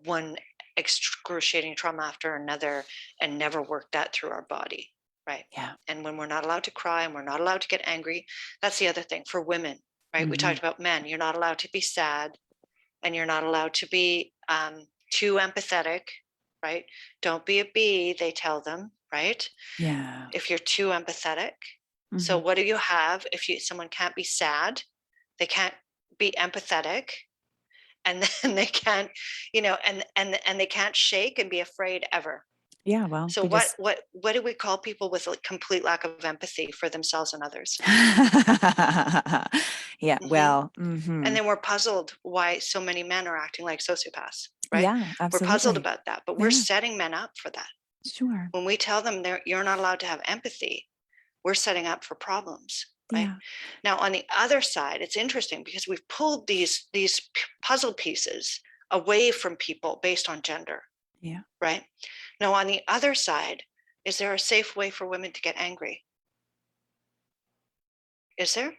Speaker 1: one excruciating trauma after another and never work that through our body, right?
Speaker 2: Yeah.
Speaker 1: And when we're not allowed to cry and we're not allowed to get angry, that's the other thing for women, right? We talked about men. You're not allowed to be sad, and you're not allowed to be too empathetic, right? Don't be a bee, they tell them, right?
Speaker 2: Yeah.
Speaker 1: If you're too empathetic. So what do you have if someone can't be sad, they can't be empathetic, and then they can't, and they can't shake and be afraid ever.
Speaker 2: Yeah, well,
Speaker 1: So what do we call people with a complete lack of empathy for themselves and others?
Speaker 2: Yeah, well,
Speaker 1: And then we're puzzled why so many men are acting like sociopaths, right?
Speaker 2: yeah,
Speaker 1: We're puzzled
Speaker 2: absolutely.
Speaker 1: about that, but we're setting men up for that.
Speaker 2: Sure.
Speaker 1: When we tell them you're not allowed to have empathy, we're setting up for problems, right?
Speaker 2: Yeah.
Speaker 1: Now, on the other side, it's interesting because we've pulled these puzzle pieces away from people based on gender,
Speaker 2: Yeah.
Speaker 1: right? Now, on the other side, is there a safe way for women to get angry? Is there?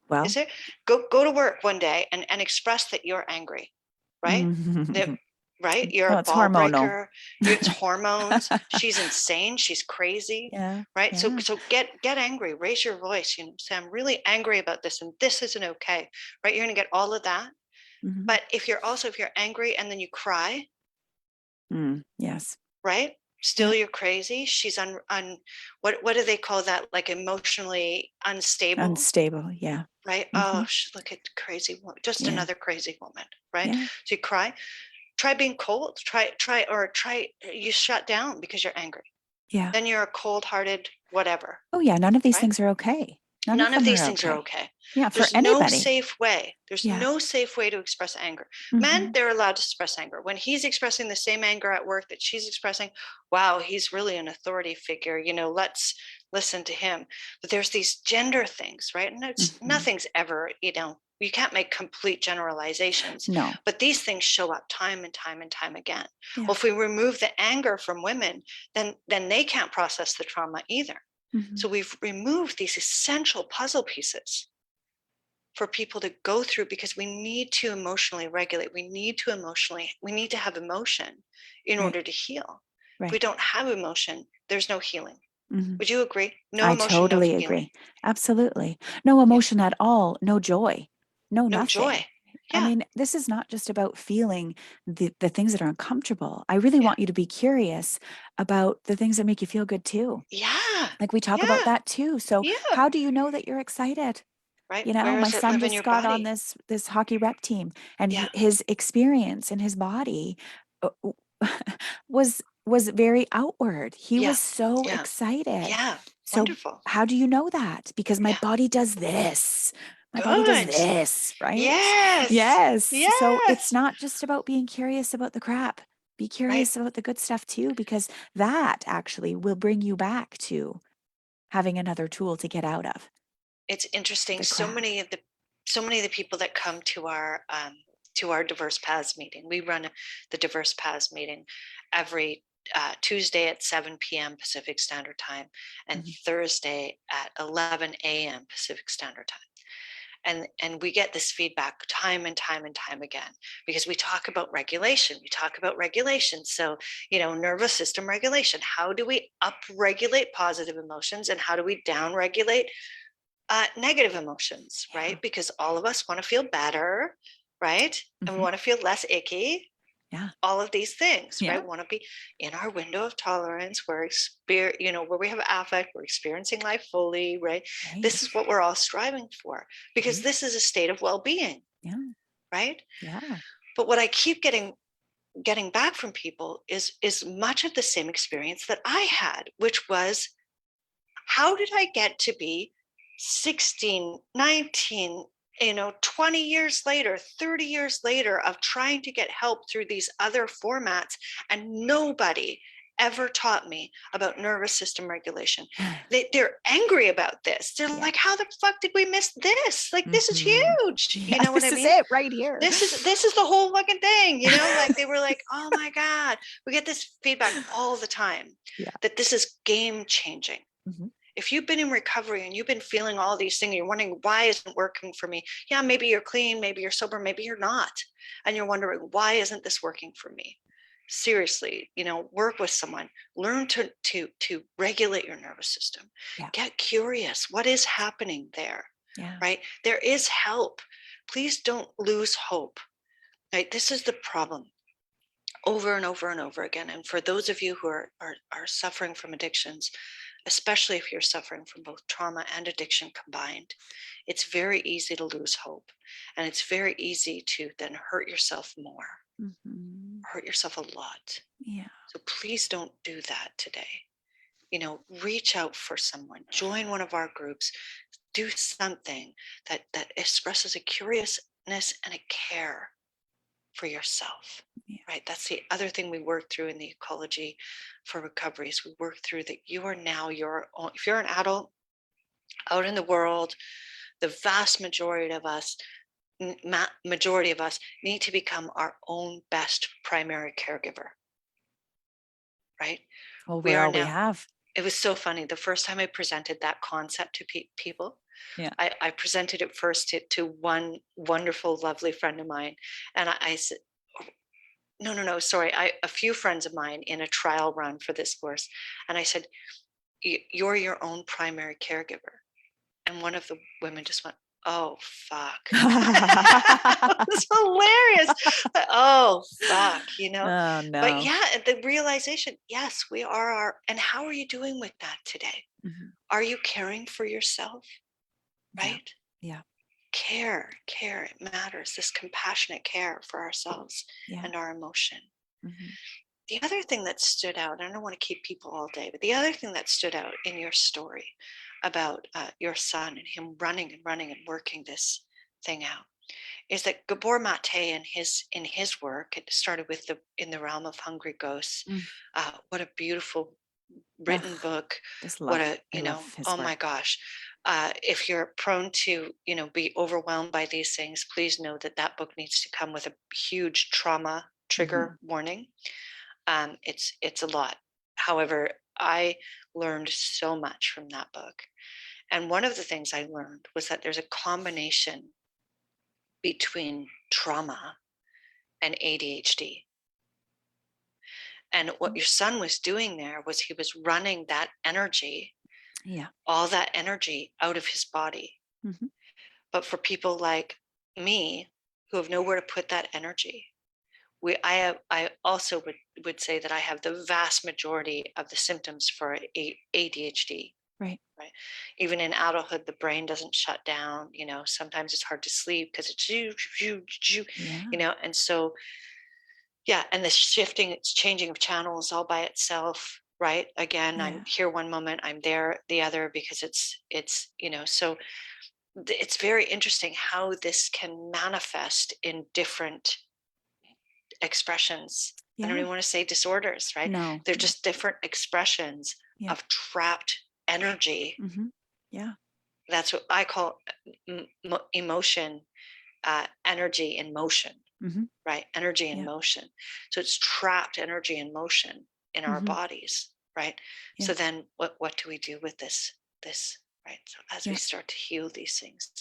Speaker 2: Well,
Speaker 1: Is there? Go to work one day and express that you're angry, right? That, right? You're
Speaker 2: no,
Speaker 1: a
Speaker 2: it's
Speaker 1: ball
Speaker 2: hormonal.
Speaker 1: breaker. It's hormones. She's insane. She's crazy.
Speaker 2: Yeah.
Speaker 1: Right.
Speaker 2: Yeah.
Speaker 1: So get angry. Raise your voice. Say, I'm really angry about this, and this isn't okay. Right. You're going to get all of that. But if you're angry and then you cry,
Speaker 2: Yes.
Speaker 1: right? Still, you're crazy. She's what do they call that? Like emotionally unstable.
Speaker 2: Unstable. Yeah.
Speaker 1: Right. Oh, look at crazy woman. Just another crazy woman. Right.
Speaker 2: Yeah.
Speaker 1: So you cry. Try being cold. Try. You shut down because you're angry.
Speaker 2: Yeah.
Speaker 1: Then you're a cold-hearted whatever.
Speaker 2: Oh, yeah. None of these
Speaker 1: Right?
Speaker 2: things are okay.
Speaker 1: None of these things are okay.
Speaker 2: Yeah. For
Speaker 1: There's no
Speaker 2: anybody.
Speaker 1: safe way. There's
Speaker 2: Yeah.
Speaker 1: no safe way to express anger. Men, they're allowed to express anger. When he's expressing the same anger at work that she's expressing, wow, he's really an authority figure. Let's listen to him. But there's these gender things, right? And nothing's ever, you can't make complete generalizations.
Speaker 2: No.
Speaker 1: But these things show up time and time and time again.
Speaker 2: Yeah.
Speaker 1: Well, if we remove the anger from women, then they can't process the trauma either. So we've removed these essential puzzle pieces for people to go through, because we need to emotionally regulate. We need to have emotion in order to heal. If we don't have emotion, there's no healing. Would you agree? No emotion,
Speaker 2: totally
Speaker 1: no
Speaker 2: agree.
Speaker 1: healing.
Speaker 2: Absolutely. No emotion at all. No joy. No nothing.
Speaker 1: Joy.
Speaker 2: I mean, this is not just about feeling the things that are uncomfortable. I really want you to be curious about the things that make you feel good too.
Speaker 1: Yeah.
Speaker 2: Like we talk about that too. So how do you know that you're excited?
Speaker 1: Right.
Speaker 2: My son just got on this hockey rep team, and his experience in his body was very outward. He was so excited.
Speaker 1: Yeah.
Speaker 2: So
Speaker 1: wonderful.
Speaker 2: How do you know that? Because my body does this. My body does this, right?
Speaker 1: Yes.
Speaker 2: Yes. So it's not just about being curious about the crap. Be curious about the good stuff too, because that actually will bring you back to having another tool to get out of.
Speaker 1: It's interesting. So many of the people that come to our diverse paths meeting. We run the diverse paths meeting every Tuesday at 7 p.m. Pacific Standard Time and Thursday at 11 a.m. Pacific Standard Time. And we get this feedback time and time and time again, because we talk about regulation. So, nervous system regulation. How do we upregulate positive emotions, and how do we downregulate negative emotions, right? Because all of us want to feel better, right? And we want to feel less icky, all of these things,
Speaker 2: Yeah.
Speaker 1: right? Want to be in our window of tolerance, where where we have affect, we're experiencing life fully, right?
Speaker 2: Right.
Speaker 1: This is what we're all striving for, because this is a state of well-being.
Speaker 2: Yeah.
Speaker 1: Right.
Speaker 2: Yeah.
Speaker 1: But what I keep getting back from people is much of the same experience that I had, which was, how did I get to be 16, 19, 20 years later, 30 years later, of trying to get help through these other formats, and nobody ever taught me about nervous system regulation? They're angry about this. They're like, how the fuck did we miss this? Like, this is huge. You know what I mean?
Speaker 2: This is it right here.
Speaker 1: This is the whole fucking thing, like they were like, oh my God. We get this feedback all the time that this is game changing. If you've been in recovery and you've been feeling all these things, you're wondering, why isn't it working for me? Yeah, maybe you're clean, maybe you're sober, maybe you're not. And you're wondering, why isn't this working for me? Seriously, work with someone, learn to regulate your nervous system. Get curious. What is happening there? Right? There is help. Please don't lose hope. Right? This is the problem over and over and over again. And for those of you who are suffering from addictions, especially if you're suffering from both trauma and addiction combined, it's very easy to lose hope. And it's very easy to then hurt yourself more, hurt yourself a lot. So please don't do that today. Reach out for someone, join one of our groups, do something that expresses a curiousness and a care for yourself. Right? That's the other thing we work through in the ecology for recovery, is we work through that you are now your own. If you're an adult out in the world, the vast majority of us need to become our own best primary caregiver. Right?
Speaker 2: Well, we have.
Speaker 1: It was so funny. The first time I presented that concept to people, I presented it first to one wonderful, lovely friend of mine. And I said, no, sorry. A few friends of mine in a trial run for this course. And I said, you're your own primary caregiver. And one of the women just went, oh, fuck. It was hilarious. Oh, fuck,
Speaker 2: Oh, no.
Speaker 1: But yeah, the realization, yes, we are and how are you doing with that today? Are you caring for yourself? Right?
Speaker 2: Yeah.
Speaker 1: Care, it matters. This compassionate care for ourselves and our emotion. The other thing that stood out, and I don't want to keep people all day, but the other thing that stood out in your story about your son and him running and working this thing out, is that Gabor Mate in his work, it started with In the Realm of Hungry Ghosts. What a beautiful written book. What a, oh my gosh. If you're prone to, be overwhelmed by these things, please know that book needs to come with a huge trauma trigger warning. It's a lot. However, I learned so much from that book. And one of the things I learned was that there's a combination between trauma and ADHD. And what your son was doing there was he was running that energy, all that energy out of his body. But for people like me who have nowhere to put that energy, I also would say that I have the vast majority of the symptoms for ADHD. Right. Even in adulthood, the brain doesn't shut down. Sometimes it's hard to sleep because it's and so and the it's changing of channels all by itself. Right. Again, I'm here one moment, I'm there the other, because it's so it's very interesting how this can manifest in different expressions. I don't even want to say disorders, right? No. They're just different expressions of trapped energy. That's what I call emotion, energy in motion, right? Energy in motion. So it's trapped energy in motion in our bodies, right? So then what do we do with this, right? So as we start to heal these things,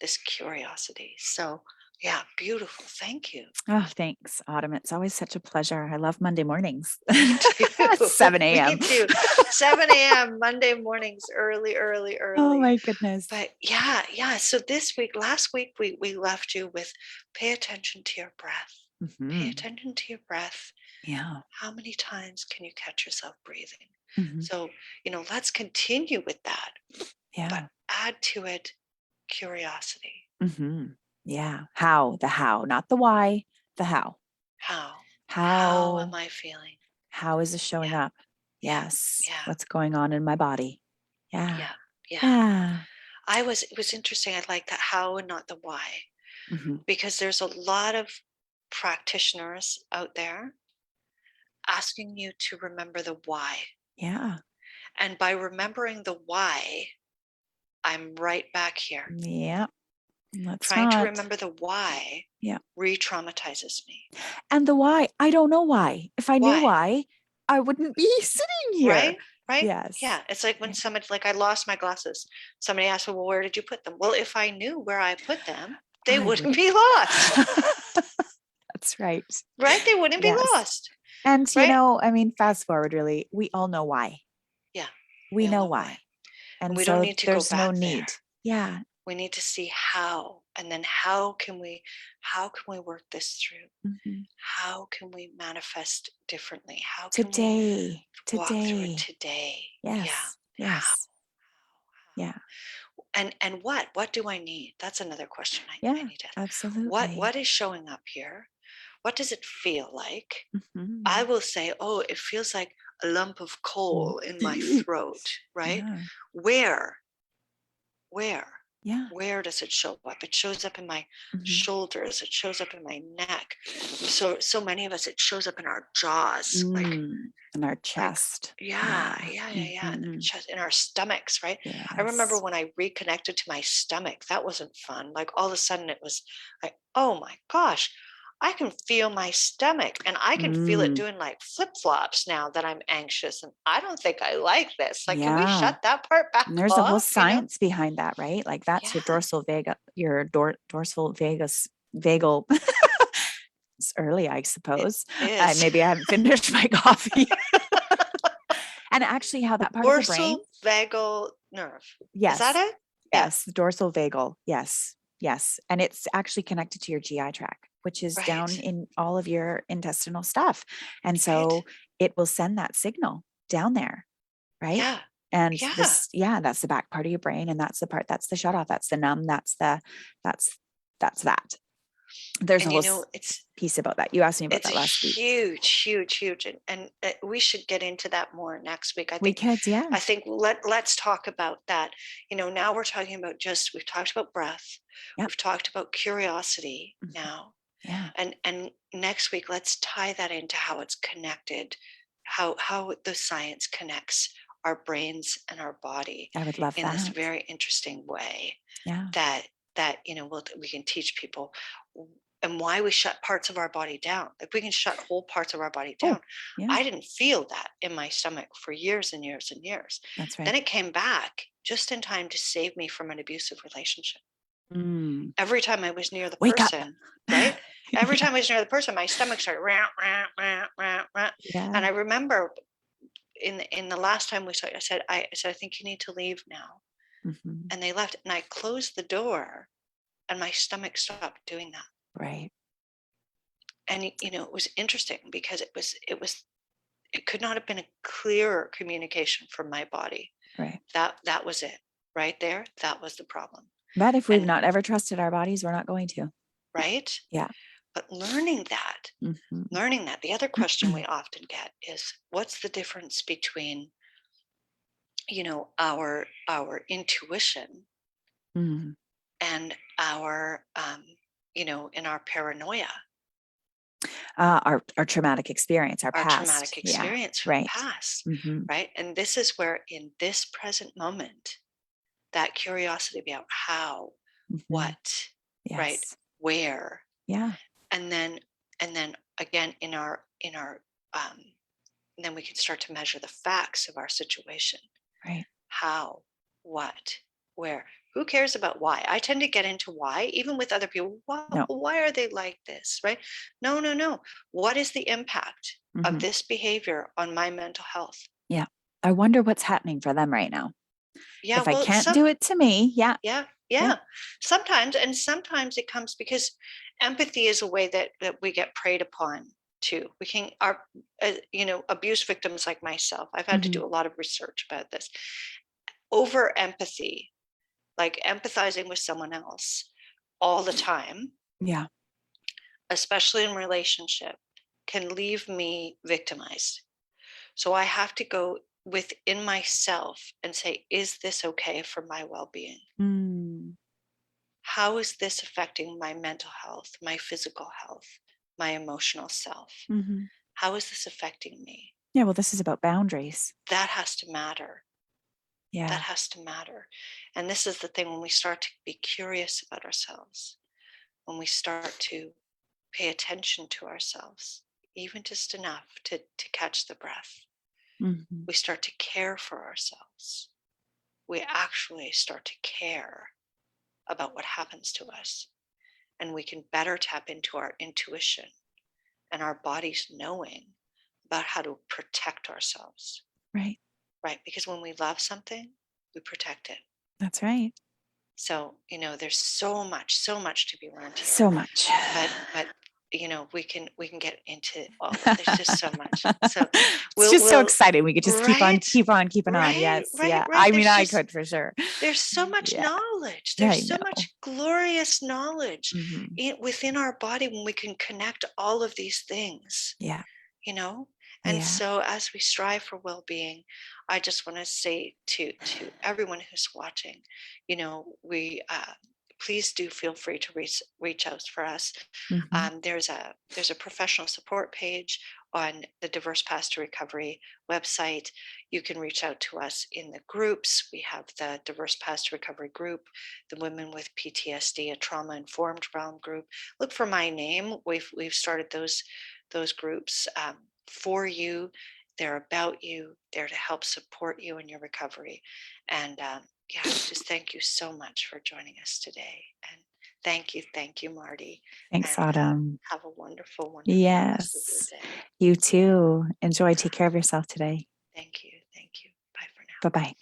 Speaker 1: this curiosity. So yeah, beautiful. Thank you.
Speaker 2: Oh, thanks, Autumn. It's always such a pleasure. I love Monday morings.
Speaker 1: 7 a.m. Me too. 7 a.m. Monday mornings, early.
Speaker 2: Oh my goodness.
Speaker 1: But yeah. So last week, we left you with pay attention to your breath. Pay attention to your breath.
Speaker 2: Yeah.
Speaker 1: How many times can you catch yourself breathing?
Speaker 2: Mm-hmm.
Speaker 1: So, let's continue with that,
Speaker 2: Yeah.
Speaker 1: but add to it curiosity.
Speaker 2: Mm-hmm. Yeah. How, not the why, the how.
Speaker 1: How am I feeling?
Speaker 2: How is this showing up? Yes.
Speaker 1: Yeah.
Speaker 2: What's going on in my body?
Speaker 1: Yeah. It was interesting. I like that how and not the why, because there's a lot of practitioners out there asking you to remember the why.
Speaker 2: Yeah.
Speaker 1: And by remembering the why, I'm right back here.
Speaker 2: Yeah.
Speaker 1: Trying to remember the why re-traumatizes me.
Speaker 2: And the why, I don't know why. If I knew why, I wouldn't be sitting here.
Speaker 1: Right?
Speaker 2: Yes.
Speaker 1: Yeah. It's like when somebody, like I lost my glasses. Somebody asked me, well, where did you put them? Well, if I knew where I put them, they wouldn't be lost.
Speaker 2: That's right.
Speaker 1: Right? They wouldn't be lost.
Speaker 2: And, fast forward, really, we all know why.
Speaker 1: Yeah.
Speaker 2: We know why. And
Speaker 1: we
Speaker 2: so
Speaker 1: don't need to
Speaker 2: there's
Speaker 1: go back
Speaker 2: no need.
Speaker 1: there.
Speaker 2: Yeah.
Speaker 1: We need to see how, and then how can we work this through? How can we manifest differently? How can we walk through it today?
Speaker 2: Yes. Yes. Yeah.
Speaker 1: And what do I need? That's another question I need to ask.
Speaker 2: Absolutely.
Speaker 1: What is showing up here? What does it feel like? I will say, oh, it feels like a lump of coal in my throat, right? Where?
Speaker 2: Yeah.
Speaker 1: Where does it show up? It shows up in my shoulders. It shows up in my neck. So many of us, it shows up in our jaws, like
Speaker 2: in our chest.
Speaker 1: In the chest, in our stomachs, right? Yes. I remember when I reconnected to my stomach, that wasn't fun. Like all of a sudden it was like, oh my gosh, I can feel my stomach and I can feel it doing like flip-flops now that I'm anxious. And I don't think I like this. Like, can we shut that part back off?
Speaker 2: And there's a whole science behind that, right? Like that's your dorsal vagal. It's early, I suppose. Maybe I haven't finished my coffee. And actually how that part of the brain.
Speaker 1: Dorsal vagal nerve.
Speaker 2: Yes.
Speaker 1: Is that it?
Speaker 2: Yes. The dorsal vagal. Yes. Yes. And it's actually connected to your GI tract, which is down in all of your intestinal stuff. And so it will send that signal down there. Right.
Speaker 1: Yeah.
Speaker 2: And that's the back part of your brain. And that's the part, that's the shut off. That's the numb. That's that. There's a whole piece about that. You asked me about that last week.
Speaker 1: Huge. And we should get into that more next week. I think I think let's talk about that. Now we're talking about we've talked about breath. We've talked about curiosity now.
Speaker 2: Yeah.
Speaker 1: And next week, let's tie that into how it's connected, how the science connects our brains and our body.
Speaker 2: I would love that.
Speaker 1: In this very interesting way.
Speaker 2: Yeah.
Speaker 1: That we can teach people, and why we shut parts of our body down. Like we can shut whole parts of our body down. I didn't feel that in my stomach for years and years and years.
Speaker 2: That's right.
Speaker 1: Then it came back just in time to save me from an abusive relationship. Every time I was near the person, right? Every time I was near the person, my stomach started and I remember in the last time we saw, I said, I think you need to leave now. And they left, and I closed the door, and my stomach stopped doing that.
Speaker 2: Right.
Speaker 1: And it was interesting because it could not have been a clearer communication from my body.
Speaker 2: Right.
Speaker 1: That was it right there. That was the problem.
Speaker 2: But if we've not ever trusted our bodies, we're not going to.
Speaker 1: Right.
Speaker 2: Yeah.
Speaker 1: But learning that, the other question we often get is, what's the difference between our intuition and our in our paranoia,
Speaker 2: our traumatic experience, our past.
Speaker 1: Traumatic experience from the past, right? And this is where, in this present moment, that curiosity about how, what, right, where, and then again in our then we can start to measure the facts of our situation.
Speaker 2: Right.
Speaker 1: How, what, where. Who cares about why? I tend to get into why, even with other people. Why are they like this, right? No. What is the impact of this behavior on my mental health?
Speaker 2: Yeah. I wonder what's happening for them right now.
Speaker 1: Yeah.
Speaker 2: If I can't do it to me. Yeah.
Speaker 1: Yeah. Sometimes it comes because, empathy is a way that we get preyed upon too. We can, abuse victims like myself, I've had to do a lot of research about this. Over empathy, like empathizing with someone else all the time,
Speaker 2: Yeah.
Speaker 1: especially in relationship, can leave me victimized. So I have to go within myself and say, is this okay for my well-being? How is this affecting my mental health, my physical health, my emotional self? How is this affecting me?
Speaker 2: Yeah, well, this is about boundaries.
Speaker 1: That has to matter.
Speaker 2: Yeah.
Speaker 1: That has to matter. And this is the thing, when we start to be curious about ourselves, when we start to pay attention to ourselves, even just enough to catch the breath, we start to care for ourselves. We actually start to care about what happens to us. And we can better tap into our intuition and our body's knowing about how to protect ourselves.
Speaker 2: Right.
Speaker 1: Right. Because when we love something, we protect it.
Speaker 2: That's right.
Speaker 1: So, there's so much to be learned here.
Speaker 2: So much.
Speaker 1: But we can get into all that. There's just so much. So
Speaker 2: it's just so exciting. We could just keep on keeping on. Yes.
Speaker 1: Right.
Speaker 2: I mean, I could for sure.
Speaker 1: There's so much knowledge. There's so much glorious knowledge within our body when we can connect all of these things.
Speaker 2: Yeah.
Speaker 1: And so as we strive for well-being, I just want to say to everyone who's watching, we please do feel free to reach out for us. There's a professional support page on the Diverse Path to Recovery website. You can reach out to us in the groups. We have the Diverse Path to Recovery group, the Women with PTSD, a Trauma-Informed Realm group. Look for my name. We've started those groups for you. They're about you. They're to help support you in your recovery. And just thank you so much for joining us today. And thank you, Marty.
Speaker 2: Thanks,
Speaker 1: and,
Speaker 2: Autumn.
Speaker 1: have a wonderful rest of your day.
Speaker 2: You too. Enjoy. Take care of yourself today.
Speaker 1: Thank you. Bye for now.
Speaker 2: Bye-bye.